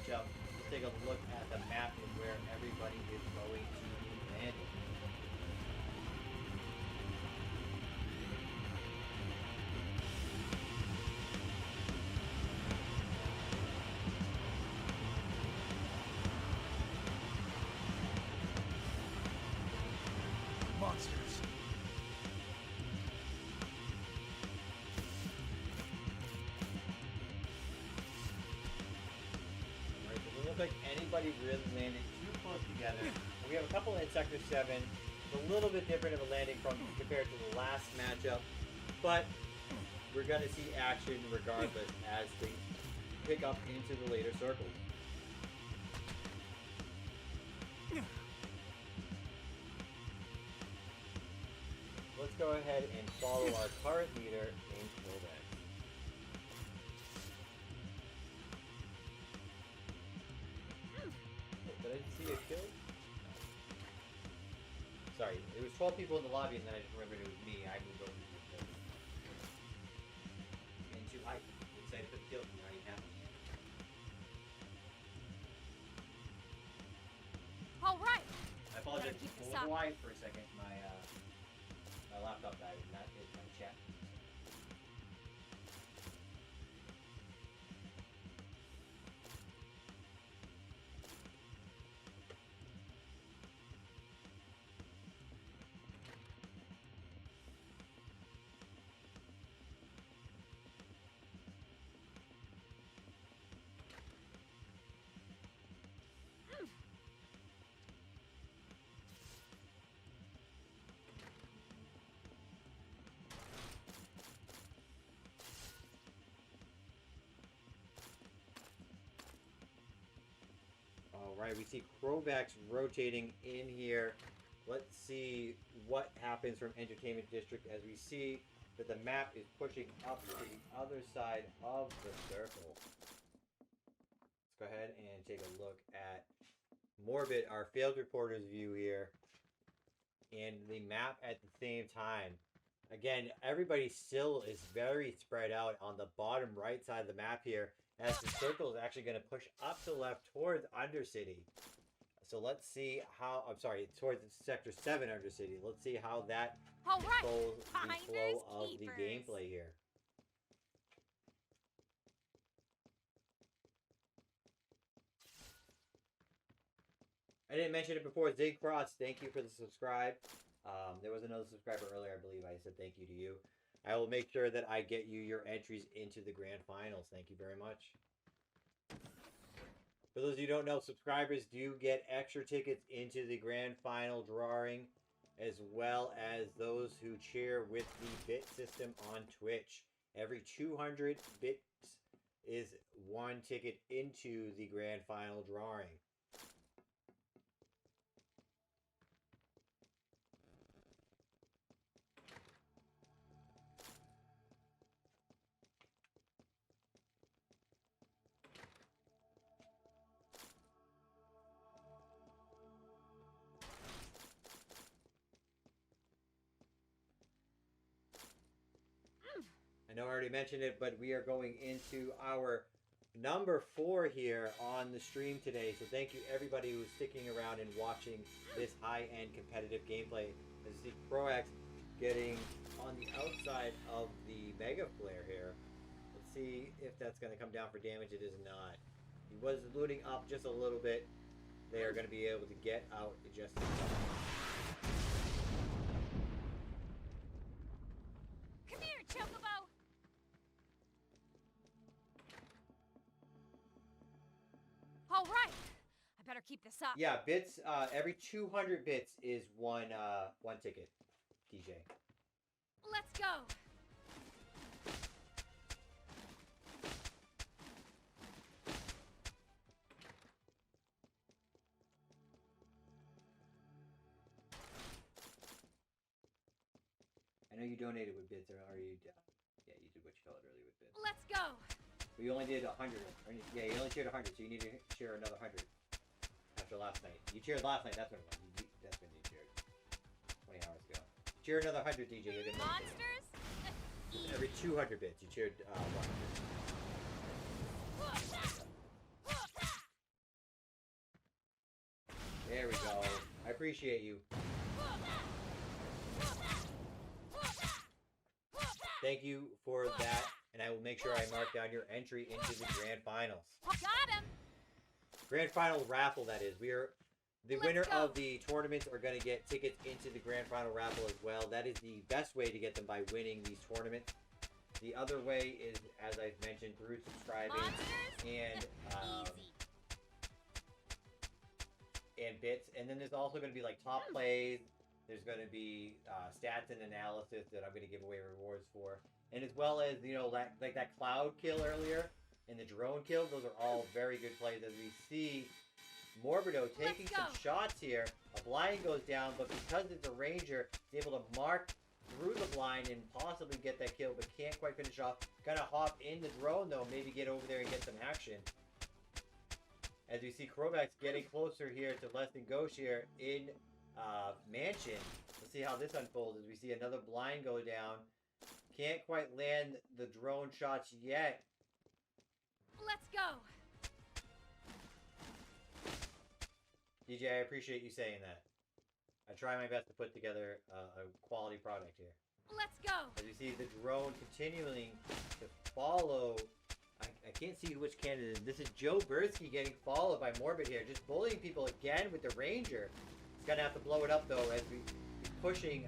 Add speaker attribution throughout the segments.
Speaker 1: matchup. Let's take a look at the map and where everybody is going to be landing.
Speaker 2: Monsters.
Speaker 1: Alright, doesn't look like anybody really landed too close together. We have a couple in Sector 7. It's a little bit different of a landing from compared to the last matchup, but we're going to see action regardless as things pick up into the later circles. Let's go ahead and follow our current leader in Quebec. Did I see a kill? Sorry, it was 12 people in the lobby and then I just remembered it was me. I moved over to the kill. Getting too hyped. Excited for the kill. Not even happening yet.
Speaker 3: All right.
Speaker 1: I apologize.
Speaker 3: Keep this
Speaker 1: Hold
Speaker 3: up.
Speaker 1: quiet for a second. My laptop died and that is my chat. Alright, we see Krovax rotating in here. Let's see what happens from Entertainment District as we see that the map is pushing up to the other side of the circle. Let's go ahead and take a look at Morbid, our failed reporter's view here, and the map at the same time. Again, everybody still is very spread out on the bottom right side of the map here, as the circle is actually going to push up to the left towards Undercity. So let's see how, I'm sorry, towards Sector 7 Undercity. Let's see how that
Speaker 3: All right.
Speaker 1: controls the
Speaker 3: Finders
Speaker 1: flow of the
Speaker 3: keepers.
Speaker 1: gameplay here. I didn't mention it before. Zig Cross, thank you for the subscribe. There was another subscriber earlier, I believe. I said thank you to you. I will make sure that I get you your entries into the grand finals. Thank you very much. For those of you who don't know, subscribers do get extra tickets into the grand final drawing, as well as those who cheer with the bit system on Twitch. Every 200 bits is one ticket into the grand final drawing. I know I already mentioned it, but we are going into our number 4 here on the stream today. So thank you everybody who's sticking around and watching this high-end competitive gameplay. As you see Proax getting on the outside of the Mega Flare here. Let's see if that's going to come down for damage. It is not. He was looting up just a little bit. They are going to be able to get out just in time.
Speaker 3: Come here, Chocobo. All right. I better keep this up.
Speaker 1: Yeah, bits. Every 200 bits is one ticket. DJ.
Speaker 3: Let's go.
Speaker 1: I know you donated with bits, or you? Yeah, you did what you call it earlier with bits.
Speaker 3: Let's go.
Speaker 1: But you only did 100. Yeah, you only cheered 100, so you need to share another 100 after last night. You cheered last night. That's when it was. That's when you cheered. 20 hours ago. Cheer another 100, DJ. You're gonna
Speaker 3: Monsters.
Speaker 1: every 200 bits. You cheered 100. we go. I appreciate you. Thank you for that, and I will make sure I mark down your entry into the grand finals.
Speaker 3: Got him.
Speaker 1: Grand final raffle, that is. The winner of the tournaments are going to get tickets into the grand final raffle as well. That is the best way to get them, by winning these tournaments. The other way is, as I've mentioned, through subscribing and bits. And then there's also going to be like top plays. There's going to be stats and analysis that I'm going to give away rewards for. And as well as, you know, like that cloud kill earlier and the drone kill. Those are all very good plays, as we see Morbido taking some shots here. A blind goes down, but because it's a ranger, it's able to mark through the blind and possibly get that kill, but can't quite finish off. Gonna hop in the drone though, maybe get over there and get some action. As we see Krovax getting closer here to less than Ghost here in Mansion. Let's see how this unfolds as we see another blind go down. Can't quite land the drone shots yet.
Speaker 3: Let's go.
Speaker 1: DJ, I appreciate you saying that. I try my best to put together a quality product here.
Speaker 3: Let's go.
Speaker 1: As you see the drone continuing to follow. I can't see which candidate. This is Joe Bursky getting followed by Morbid here. Just bullying people again with the Ranger. He's going to have to blow it up though as we pushing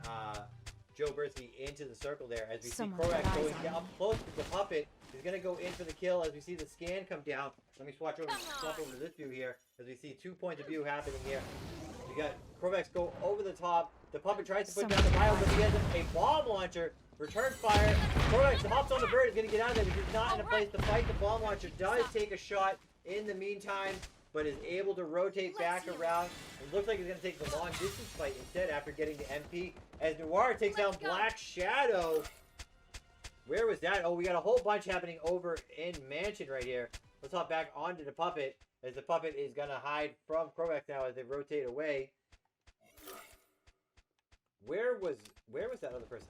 Speaker 1: Joe Bursky into the circle there. As we see Krovax going up close to the puppet. He's going to go in for the kill as we see the scan come down. Let me swap over to this view here as we see 2 points of view happening here. We got Krovax go over the top. The puppet tries to put down the bio, but he has a bomb launcher. Return fire. Krovax hops on the bird. He's going to get out of there. He's not in a place to fight. The bomb launcher does take a shot in the meantime, but is able to rotate back around. It looks like he's going to take the long distance fight instead after getting the MP. As Noir takes down Black Shadow. Where was that? Oh, we got a whole bunch happening over in Mansion right here. Let's hop back onto the puppet, as the puppet is going to hide from Krovax now as they rotate away. Where was that other person?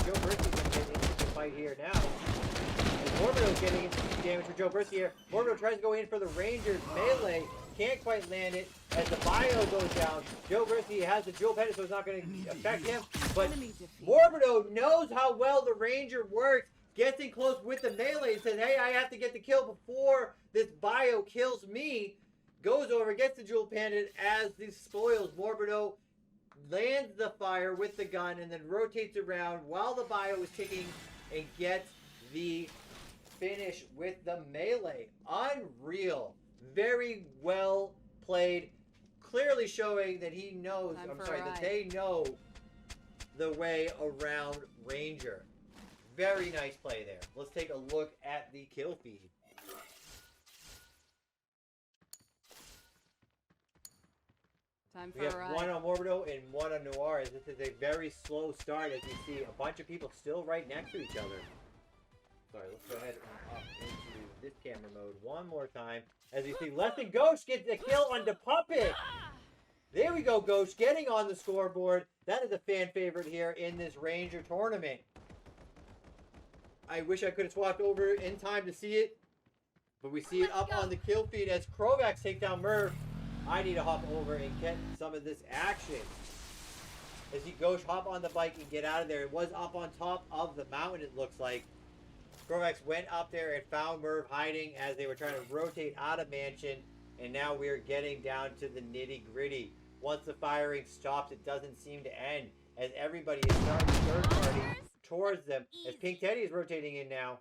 Speaker 1: Joe Bursky's going to get into the fight here now. And Morbido's getting into some damage for Joe Bursky here. Morbido tries to go in for the Rangers melee. Can't quite land it as the bio goes down. Joe Bursky has the dual pendant, so it's not going to affect him. But Morbido knows how well the Ranger works. Gets in close with the melee and says, hey, I have to get the kill before this bio kills me. Goes over, gets the dual pendant as the spoils. Morbido lands the fire with the gun and then rotates around while the bio is ticking and gets the finish with the melee. Unreal. Very well played. Clearly showing that he knows, that they know the way around Ranger. Very nice play there. Let's take a look at the kill feed. We have one on Morbido and one on Noir, as this is a very slow start as you see a bunch of people still right next to each other. Sorry, let's go ahead and up into this camera mode one more time. As you see, Less Than Ghost gets the kill on the puppet. There we go, Ghost getting on the scoreboard. That is a fan favorite here in this Ranger tournament. I wish I could have swapped over in time to see it, but we see it up on the kill feed as Krovax takes down Merv. I need to hop over and get some of this action. As he goes, hop on the bike and get out of there. It was up on top of the mountain, it looks like. Krovax went up there and found Merv hiding as they were trying to rotate out of Mansion. And now we're getting down to the nitty gritty. Once the firing stops, it doesn't seem to end, as everybody is starting third party towards them. As Pink Teddy is rotating in now.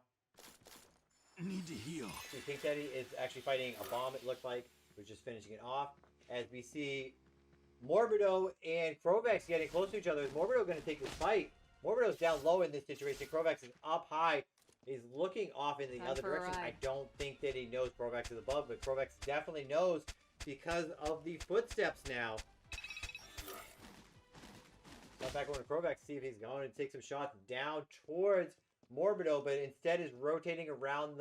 Speaker 2: Need to heal.
Speaker 1: See, Pink Teddy is actually fighting a bomb, it looked like. We're just finishing it off. As we see Morbido and Krovax getting close to each other. Is Morbido going to take this fight? Morbido's down low in this situation. Krovax is up high. He's looking off in the other direction. I don't think that he knows Krovax is above, but Krovax definitely knows because of the footsteps now. So back over to Krovax to see if he's going to take some shots down towards Morbido, but instead is rotating around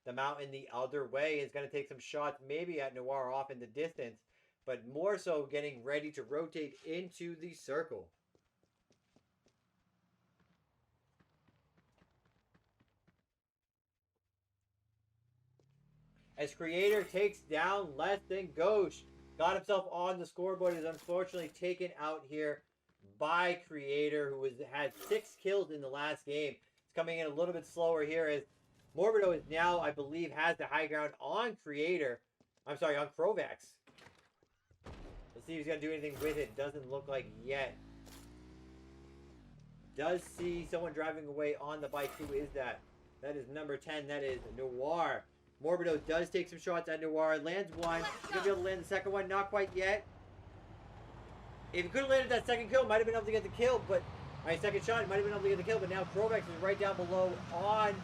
Speaker 1: the mountain the other way. Is going to take some shots maybe at Noir off in the distance, but more so getting ready to rotate into the circle. As Creator takes down Less Than Ghost. got himself on the scoreboard. Is unfortunately taken out here by Creator, who had 6 kills in the last game. It's coming in a little bit slower here as Morbido is now, I believe, has the high ground on Creator. I'm sorry, on Krovax. Let's see if he's going to do anything with it. Doesn't look like yet. Does see someone driving away on the bike. Who is that? That is number 10. That is Noir. Morbido does take some shots at Noir. Lands one. He's going to be able to land the second one. Not quite yet. If he could have landed that second kill, might have been able to get the kill. But my second shot, he might have been able to get the kill. But now Krovax is right down below on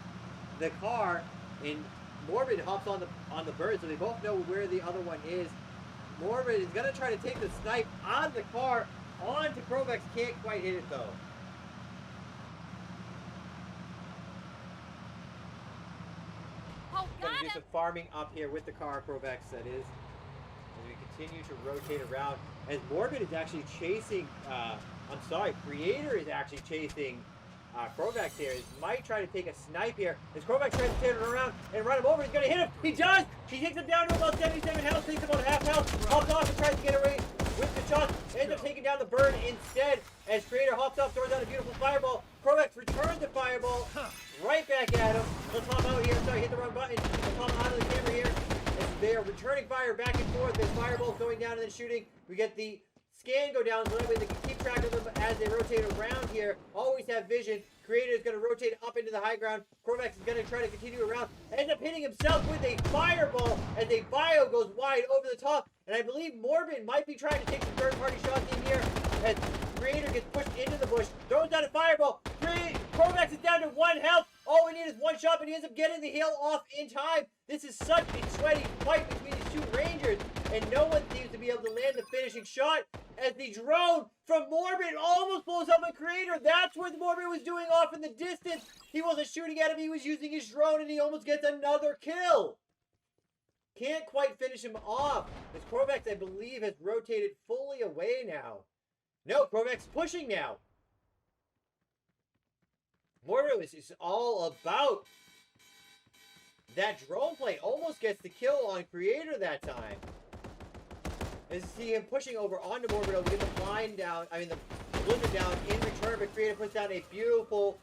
Speaker 1: the car. And Morbid hops on the bird. So they both know where the other one is. Morbid is going to try to take the snipe on the car. On to Krovax. Can't quite hit it though. Going to do some farming up here with the car, Krovax, that is. As we continue to rotate around. As Morbid is actually chasing, Creator is actually chasing Krovax here. He might try to take a snipe here. As Krovax tries to turn it around and run him over, he's going to hit him. He does! He takes him down to about 77 health, takes about half health, hops off and tries to get away with the shot. Ends up taking down the bird instead. As Creator hops off, throws out a beautiful fireball. Krovax returns the fireball right back at him. Let's hop out here. Sorry, hit the wrong button. Let's hop out of the camera here. As they are returning fire back and forth. There's fireballs going down and then shooting. We get the scan go down so that way they can keep track of them as they rotate around here. Always have vision. Creator is going to rotate up into the high ground. Krovax is going to try to continue around. Ends up hitting himself with a fireball as a bio goes wide over the top. And I believe Morbid might be trying to take some third-party shots in here. As Creator gets pushed into the bush, throws down a fireball. Krovax is down to 1 health. All we need is 1 shot, but he ends up getting the heal off in time. This is such a sweaty fight between these 2 Rangers, and no one seems to be able to land the finishing shot as the drone from Morbid almost blows up a Creator. That's what Morbid was doing off in the distance. He wasn't shooting at him. He was using his drone, and he almost gets another kill. Can't quite finish him off. As Krovax, I believe, has rotated fully away now. No, Krovax pushing now. Morbido is all about that drone play. Almost gets the kill on Creator that time. As you see him pushing over onto Morbido to get the blind down, the blizzard down in return, but Creator puts down a beautiful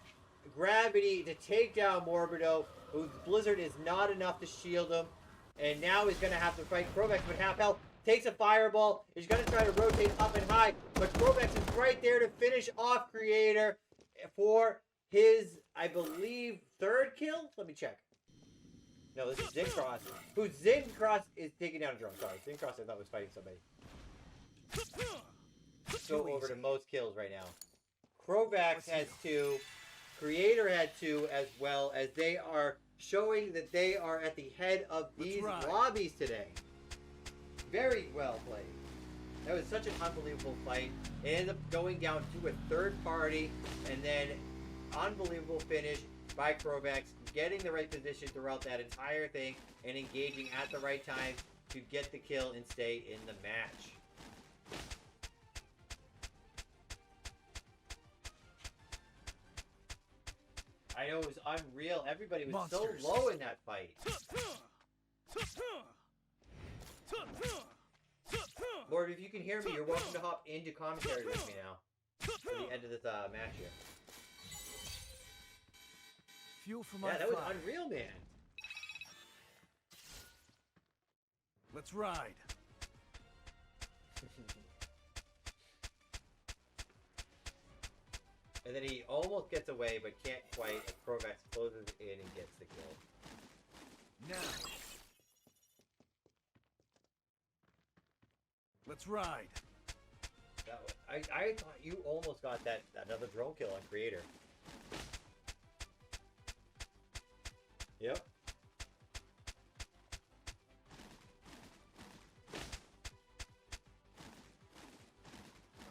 Speaker 1: gravity to take down Morbido, whose blizzard is not enough to shield him. And now he's going to have to fight Krovax with half health. Takes a fireball. He's going to try to rotate up and high. But Krovax is right there to finish off Creator for his, I believe, 3rd kill? Let me check. No, this is Zincross. Zincross is taking down a drone. Sorry, Zincross I thought was fighting somebody. Let's go over to most kills right now. Krovax has 2. Creator had 2 as well, as they are showing that they are at the head of these lobbies today. Very well played. That was such an unbelievable fight. It ended up going down to a 3rd party, and then unbelievable finish by Krovax, getting the right position throughout that entire thing and engaging at the right time to get the kill and stay in the match. I know, it was unreal. Everybody was Monsters. So low in that fight. Lord, if you can hear me, you're welcome to hop into commentary with me now. For the end of this match here.
Speaker 2: Fuel for my
Speaker 1: that was unreal, man.
Speaker 2: Let's ride.
Speaker 1: And then he almost gets away, but can't quite. And Krovax closes in and gets the kill.
Speaker 2: Now. Let's ride.
Speaker 1: I thought you almost got another drone kill on Creator. Yep.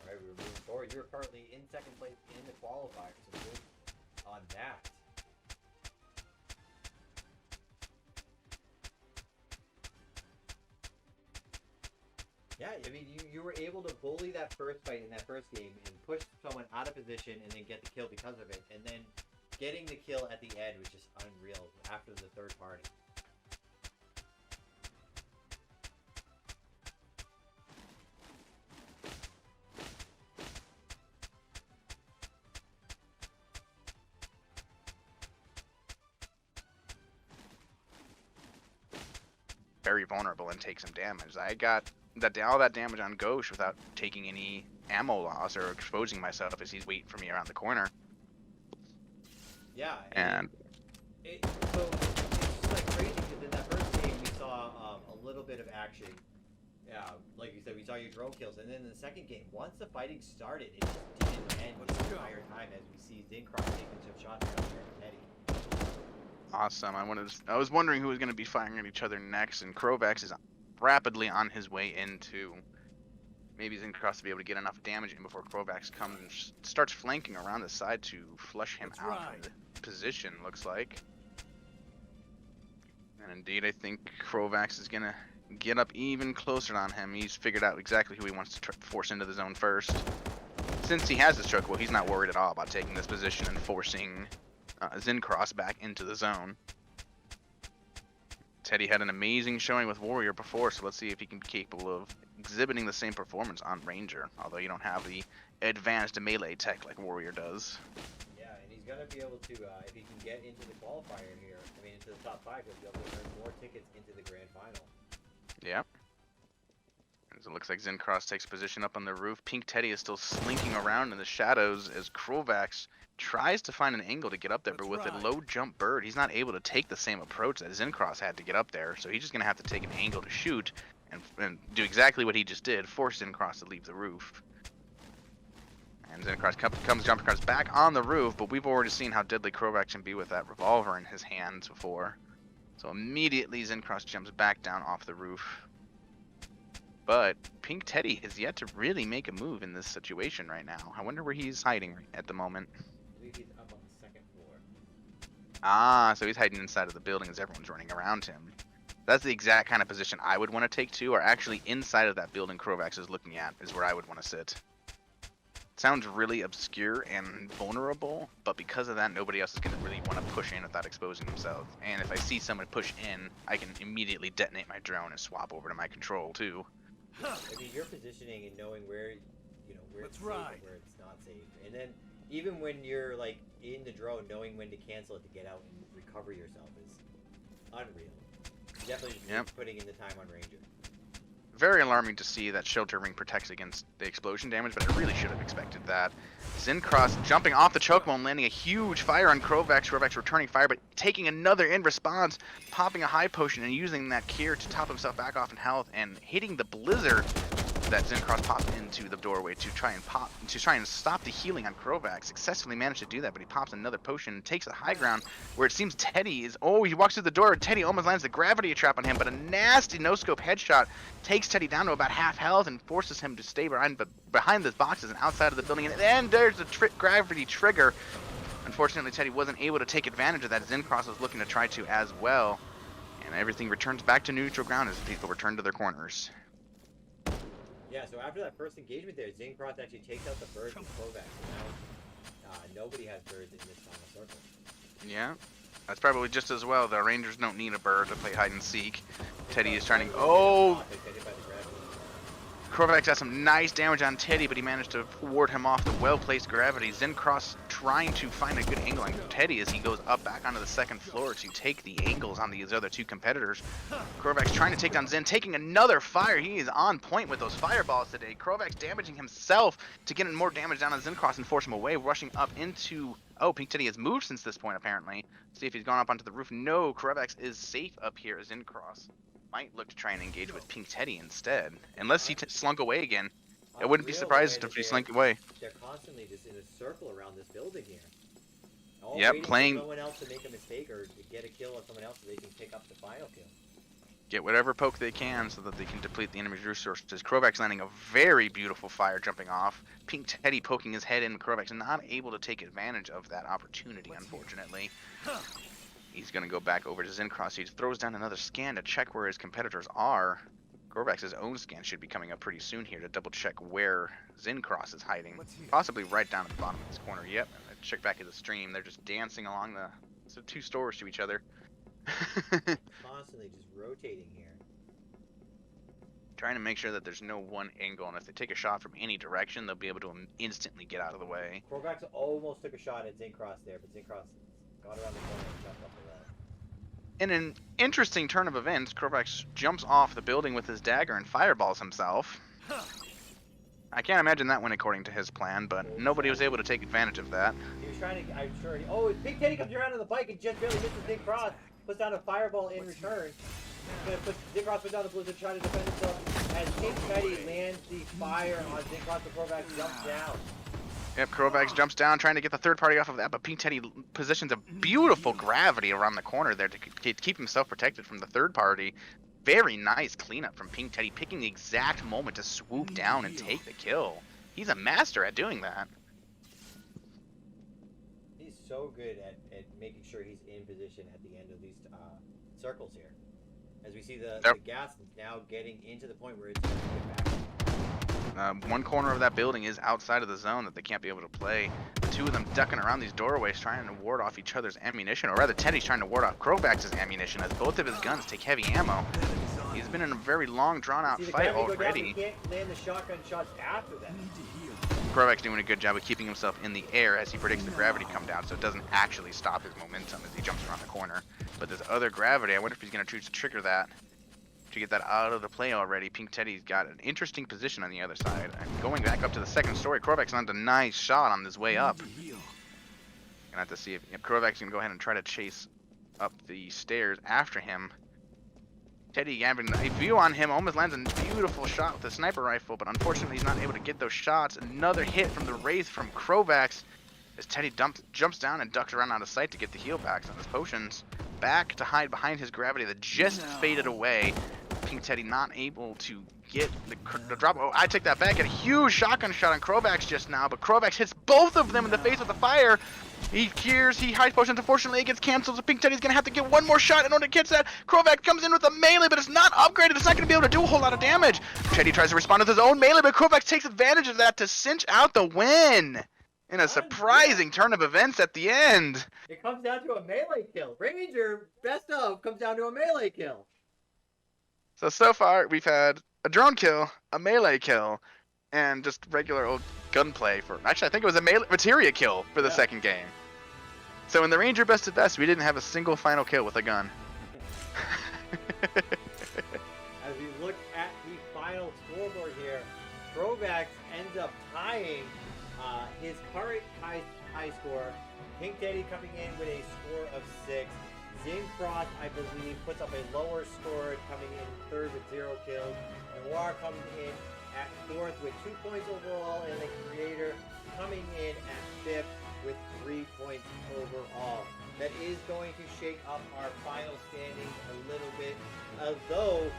Speaker 1: Alright, we're moving forward. You're currently in 2nd place in the qualifiers, so good on that. Yeah, I mean, you were able to bully that first fight in that first game and push someone out of position and then get the kill because of it. And then getting the kill at the end was just unreal after the 3rd party.
Speaker 4: very vulnerable and take some damage. I got all that damage on Ghosh without taking any ammo loss or exposing myself as he's waiting for me around the corner.
Speaker 1: Yeah,
Speaker 4: And
Speaker 1: so it's just like crazy because in that first game we saw a little bit of action. Yeah, like you said, we saw your drone kills, and then in the second game, once the fighting started, it just didn't end the entire time as we see Zincross taking some shots down there at Teddy.
Speaker 4: awesome. I was wondering who was going to be firing at each other next, and Krovax is rapidly on his way into. Maybe Zincross to be able to get enough damage in before Krovax comes and starts flanking around the side to flush him out of the position, looks like. And indeed, I think Krovax is going to get up even closer on him. He's figured out exactly who he wants to force into the zone first. Since he has his choke, well, he's not worried at all about taking this position and forcing Zincross back into the zone. Teddy had an amazing showing with Warrior before, so let's see if he can be capable of exhibiting the same performance on Ranger, although you don't have the advanced melee tech like Warrior does.
Speaker 1: Yeah, and he's going to be able to, if he can get into the qualifier here, into the top 5, he'll be able to earn more tickets into the grand final.
Speaker 4: Yep. As it looks like Zincross takes position up on the roof. Pink Teddy is still slinking around in the shadows as Krovax tries to find an angle to get up there, but with a low jump bird, he's not able to take the same approach that Zincross had to get up there, so he's just going to have to take an angle to shoot and do exactly what he just did, force Zincross to leave the roof. And Zincross comes back on the roof, but we've already seen how deadly Krovax can be with that revolver in his hands before. So immediately Zincross jumps back down off the roof. But Pink Teddy has yet to really make a move in this situation right now. I wonder where he's hiding at the moment.
Speaker 1: I believe he's up on the 2nd floor.
Speaker 4: Ah, so he's hiding inside of the building as everyone's running around him. That's the exact kind of position I would want to take too, or actually inside of that building Krovax is looking at is where I would want to sit. Sounds really obscure and vulnerable, but because of that, nobody else is going to really want to push in without exposing themselves. And if I see someone push in, I can immediately detonate my drone and swap over to my control too.
Speaker 1: I mean, your positioning and knowing where, where it's safe and where it's not safe. And then even when you're like in the drone, knowing when to cancel it to get out and recover yourself is unreal. Definitely just putting in the time on Ranger.
Speaker 4: Very alarming to see that Shelter Ring protects against the explosion damage, but I really should have expected that. Zincross jumping off the choke bone, landing a huge fire on Krovax. Krovax returning fire, but taking another in response, popping a high potion and using that cure to top himself back off in health and hitting the blizzard that Zincross popped into the doorway to try and stop the healing on Krovax. Successfully managed to do that, but he pops another potion and takes the high ground where it seems Teddy is. Oh, he walks through the door. Teddy almost lands the gravity trap on him, but a nasty no-scope headshot takes Teddy down to about half health and forces him to stay behind the boxes and outside of the building. And then there's the gravity trigger. Unfortunately, Teddy wasn't able to take advantage of that. Zincross was looking to try to as well. And everything returns back to neutral ground as people return to their corners.
Speaker 1: Yeah, so after that first engagement there, Zincross actually takes out the birds and Krovax. Now, nobody has birds in this final circle.
Speaker 4: Yeah, that's probably just as well. The Rangers don't need a bird to play hide and seek. Teddy is trying to... Oh! Krovax got some nice damage on Teddy, but he managed to ward him off the well-placed gravity. Zincross trying to find a good angle on Teddy as he goes up back onto the 2nd floor to take the angles on these other two competitors. Krovax trying to take down Zen, taking another fire. He is on point with those fireballs today. Krovax damaging himself to get more damage down on Zincross and force him away, rushing up into... Oh, Pink Teddy has moved since this point, apparently. See if he's gone up onto the roof. No, Krovax is safe up here as Zincross might look to try and engage with Pink Teddy instead. Unless he slunk away again. I wouldn't be surprised if he slunk away.
Speaker 1: They're constantly just in a circle around this building here.
Speaker 4: Yep, playing...
Speaker 1: for someone else to make a mistake or to get a kill on someone else so they can pick up the final kill.
Speaker 4: Get whatever poke they can so that they can deplete the enemy's resources. Krovax landing a very beautiful fire jumping off. Pink Teddy poking his head in. Krovax not able to take advantage of that opportunity, unfortunately. He's going to go back over to Zincross. He throws down another scan to check where his competitors are. Krovax's own scan should be coming up pretty soon here to double check where Zincross is hiding. Possibly right down at the bottom of this corner. Yep, check back at the stream. They're just dancing along the two stores to each other.
Speaker 1: Constantly just rotating here.
Speaker 4: Trying to make sure that there's no one angle, and if they take a shot from any direction, they'll be able to instantly get out of the way.
Speaker 1: Krovax almost took a shot at Zincross there, but Zincross got around the corner and jumped up the wall.
Speaker 4: In an interesting turn of events, Krovax jumps off the building with his dagger and fireballs himself. I can't imagine that went according to his plan, but nobody was able to take advantage of that.
Speaker 1: He was trying to, I'm sure, oh, Big Teddy comes around on the bike and just barely misses Zing Cross, puts down a fireball in return. Zing Cross puts down the blizzard, trying to defend himself, as Big Teddy lands the fire on Zing Cross before Krovax jumps down.
Speaker 4: Yep, Krovax jumps down trying to get the third party off of that, but Pink Teddy positions a beautiful gravity around the corner there to keep himself protected from the third party. Very nice cleanup from Pink Teddy, picking the exact moment to swoop down and take the kill. He's a master at doing that.
Speaker 1: He's so good at making sure he's in position at the end of these circles here. As we see the gas now getting into the point where it's going to get back.
Speaker 4: One corner of that building is outside of the zone that they can't be able to play. The two of them ducking around these doorways trying to ward off each other's ammunition, or rather Teddy's trying to ward off Krovax's ammunition as both of his guns take heavy ammo. He's been in a very long, drawn-out fight already.
Speaker 1: He can't land the shotgun shots after that.
Speaker 4: Krovax doing a good job of keeping himself in the air as he predicts the gravity come down, so it doesn't actually stop his momentum as he jumps around the corner. But this other gravity, I wonder if he's going to choose to trigger that. To get that out of the play already, Pink Teddy's got an interesting position on the other side. And going back up to the second story, Krovax lands a nice shot on his way up. Gonna have to see if Krovax can go ahead and try to chase up the stairs after him. Teddy having a view on him, almost lands a beautiful shot with a sniper rifle, but unfortunately he's not able to get those shots. Another hit from the Wraith from Krovax as Teddy jumps down and ducks around out of sight to get the heal backs on his potions. Back to hide behind his gravity that just faded away. Pink Teddy not able to get the drop. Oh, I take that back. Get a huge shotgun shot on Krovax just now, but Krovax hits both of them in the face with the fire. He clears, he hides potions. Unfortunately, it gets canceled, so Pink Teddy's going to have to get one more shot in order to catch that. Krovax comes in with a melee, but it's not upgraded. It's not going to be able to do a whole lot of damage. Teddy tries to respond with his own melee, but Krovax takes advantage of that to cinch out the win. In a surprising turn of events at the end.
Speaker 1: It comes down to a melee kill. Ranger, best of, comes down to a melee kill.
Speaker 4: So far, we've had a drone kill, a melee kill, and just regular old gunplay for... Actually, I think it was a materia kill for the second game. So in the Ranger Best of Best, we didn't have a single final kill with a gun.
Speaker 1: As we look at the final scoreboard here, Krovax ends up tying his current high score. Pink Teddy coming in with a score of 6. Zing Cross, I believe, puts up a lower score, coming in third with 0 kills. Noir coming in at 4th with 2 points overall, and the Creator coming in at 5th with 3 points overall. That is going to shake up our final standings a little bit, although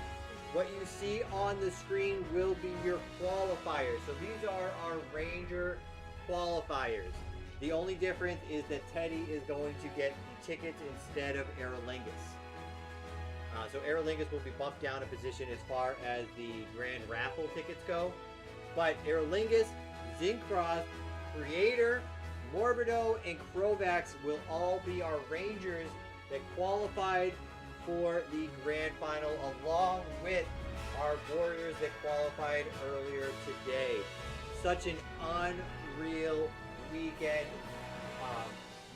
Speaker 1: what you see on the screen will be your qualifiers. So these are our Ranger qualifiers. The only difference is that Teddy is going to get the tickets instead of Aerolingus. So Aerolingus will be bumped down a position as far as the Grand Raffle tickets go. But Aerolingus, Zing Cross, Creator, Morbido, and Krovax will all be our Rangers that qualified for the Grand Final, along with our Warriors that qualified earlier today. Such an unreal weekend.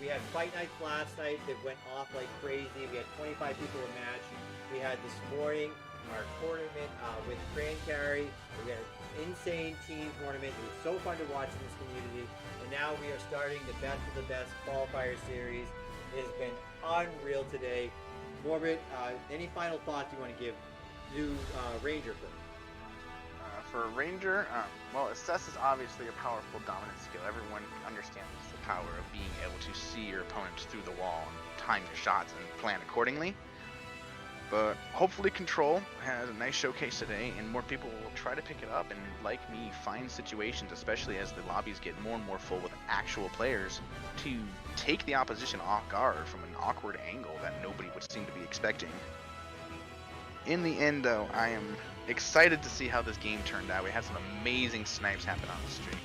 Speaker 1: We had fight nights last night that went off like crazy. We had 25 people a match. We had this morning our tournament with Grand Carry. We had an insane team tournament. It was so fun to watch in this community. And now we are starting the best of the best qualifier series. It has been unreal today. Morbid, any final thoughts you want to give to Ranger first?
Speaker 4: For Ranger, well, Assess is obviously a powerful dominant skill. Everyone understands the power of being able to see your opponents through the wall and time your shots and plan accordingly. But hopefully Control has a nice showcase today, and more people will try to pick it up and, like me, find situations, especially as the lobbies get more and more full with actual players, to take the opposition off guard from an awkward angle that nobody would seem to be expecting. In the end, though, I am excited to see how this game turned out. We had some amazing snipes happen on the stream.